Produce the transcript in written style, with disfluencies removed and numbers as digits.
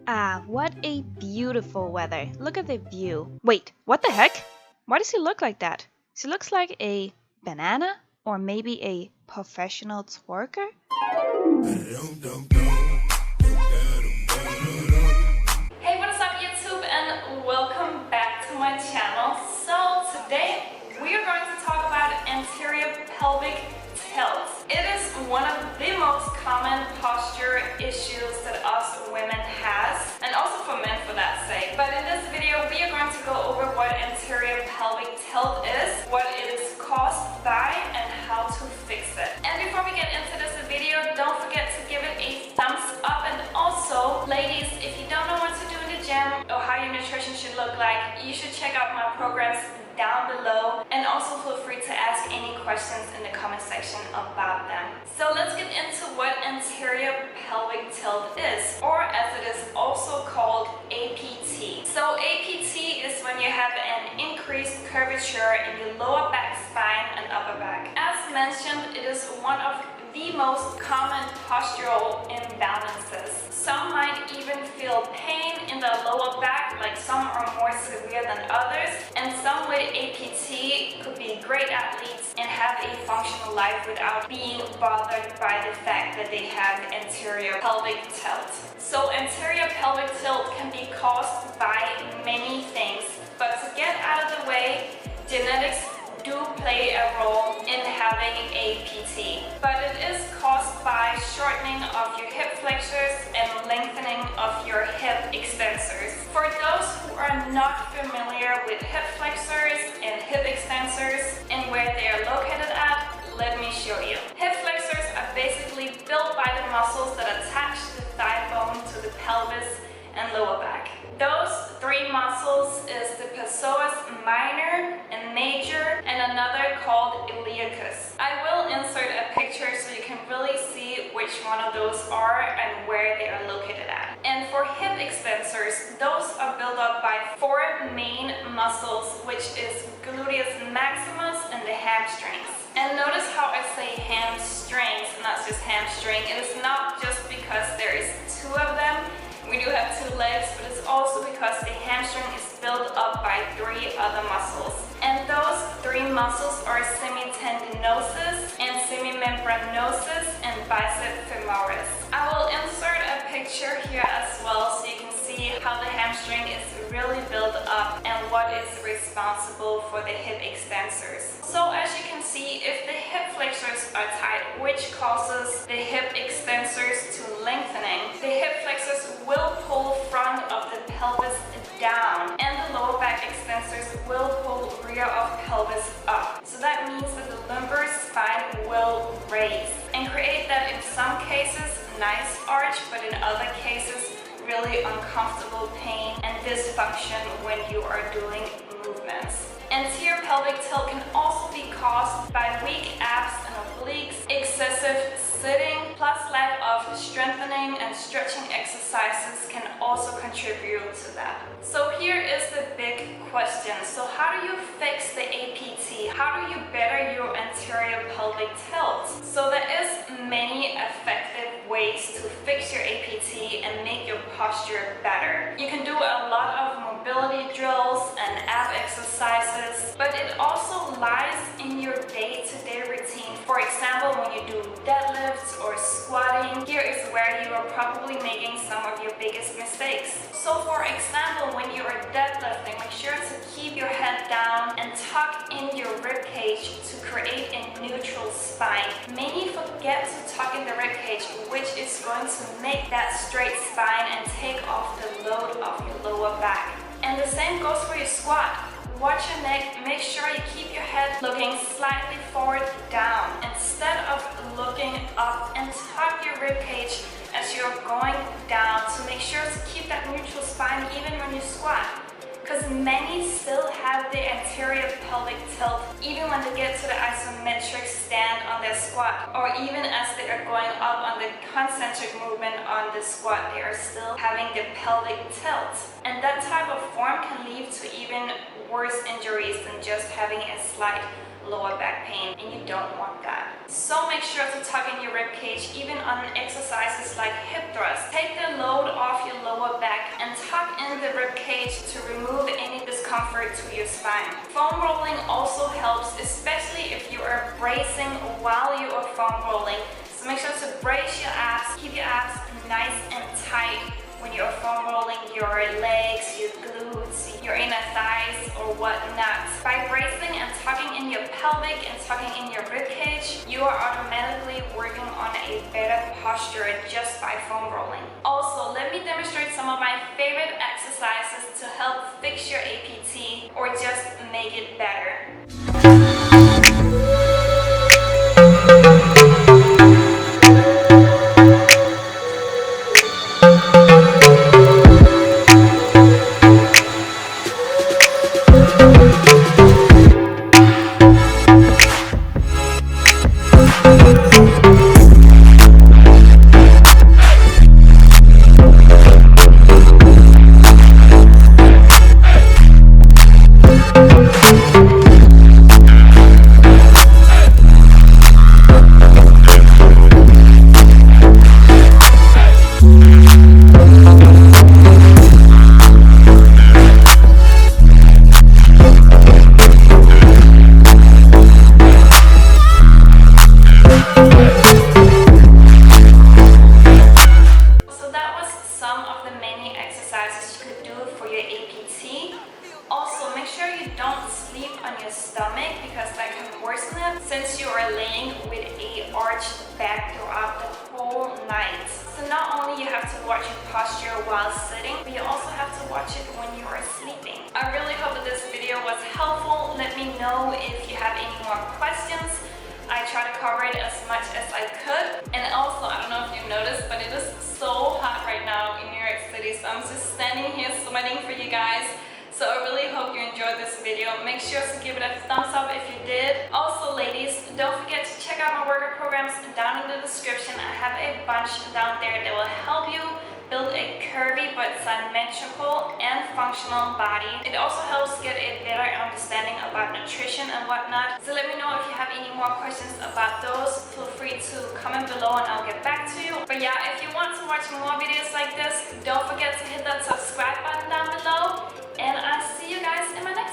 Ah, what a beautiful weather. Look at the view. Wait, what the heck? Why does he look like that? He looks like a banana or maybe a professional twerker? Hey, what is up YouTube and welcome back to my channel. So today we are going to talk about anterior pelvic tilt. It is one of the most common posture issues that us women has, and also for men for that sake. But in this video we are going to go over what anterior pelvic tilt is, what it is caused by, and how to fix it. And before we get into this video, don't forget to give it a thumbs up. And also, ladies, if you don't know what to do in the gym or how your nutrition should look like, you should check out my programs down below, and also feel free to ask any questions in the comment section about them. So let's get into what anterior pelvic tilt is, or as it is also called APT. So APT is when you have an increased curvature in your lower back spine and upper back. As mentioned, it is one of the most common postural imbalances. Some might even feel pain in the lower back, like some are more severe than others, and some with APT could be great athletes and have a functional life without being bothered by the fact that they have anterior pelvic tilt. So anterior pelvic tilt can be caused by many things, but to get out of the way, genetics do play a role in having APT, but it is caused by shortening of your hip flexors and lengthening of your hip extensors. For those who are not familiar with hip flexors and hip extensors and where they are located at, let me show you. Hip flexors are basically built by the muscles that attach the thigh bone to the pelvis and lower back. Those three muscles is the psoas minor and major, and another called iliacus. I will insert a picture so you can really see which one of those are and where they are located at. And for hip extensors, those are built up by four main muscles, which is gluteus maximus and the hamstrings. And notice how I say hamstrings, not just hamstring. It is not just because there is two of them. We do have two legs, but it's also because the hamstring is built up by three other muscles. And those three muscles are semitendinosus and semimembranosus and bicep femoris. I will insert a picture here as well so you can see how the hamstring is really built up and what is responsible for the hip extensors. So as you can see, if the hip flexors are tight, which causes the hip extensors to lengthening, the hip flexors will pull front of the pelvis down, and the lower back extensors will pull rear of pelvis up. So that means that the lumbar spine will raise and create that, in some cases, nice arch, but in other cases, really uncomfortable pain and dysfunction when you are doing movements. Anterior pelvic tilt can also be caused by weak abs and obliques, excessive sitting, plus lack of strengthening and stretching exercises can also contribute to that. So here is the big question. So how do you fix the APT? How do you better your anterior pelvic tilt? So there is many effective ways to fix your APT and make your posture better. You can do a lot of mobility drills and ab exercises, but it also lies in your day-to-day routine. For example, when you do deadlifts or squatting, here is where you are probably making some of your biggest mistakes. So for example, when you are deadlifting, make sure to keep your head down and tuck in your rib cage to create a neutral spine. Many forget to tuck in the rib cage, which is going to make that straight spine and take off the load of your lower back. And the same goes for your squat. Watch your neck, make sure you keep your head looking slightly forward down instead of looking up, and tuck your rib cage as you're going down to make sure to keep that neutral spine even when you squat. Because many still have the anterior pelvic tilt even when they get to the isometric stand on their squat, or even as they are going up on the concentric movement on the squat, they are still having the pelvic tilt. And that type of form can lead to even worse injuries than just having a slight lower back pain, and you don't want that. So make sure to tuck in your rib cage even on exercises like hip thrust. Take the load off your lower back the rib cage to remove any discomfort to your spine. Foam rolling also helps, especially if you are bracing while you are foam rolling. So make sure to brace your abs, keep your abs nice and tight when you're foam rolling your legs, your glutes, your inner thighs or whatnot. By bracing and tucking in your pelvic and tucking in your rib cage, you are automatically working on a better posture just by foam rolling. Also, let me demonstrate some of my favorite exercises to help fix your APT or just make it better. Stomach because that can worsen it since you are laying with a arched back throughout the whole night. So not only you have to watch your posture while sitting, but you also have to watch it when you are sleeping. I really hope that this video was helpful. Let me know if you have any more questions. I try to cover it as much as I could. And also, I don't know if you noticed, but it is so hot right now in New York City, so I'm just standing here sweating for you guys. So I really hope you enjoyed this video. Make sure to give it a thumbs up if you did. Also ladies, don't forget to check out my workout programs down in the description. I have a bunch down there that will help you build a curvy but symmetrical and functional body. It also helps get a better understanding about nutrition and whatnot. So let me know if you have any more questions about those. Feel free to comment below and I'll get back to you. But yeah, if you want to watch more videos like this, don't forget to hit that subscribe button down below. And I'll see you guys in my next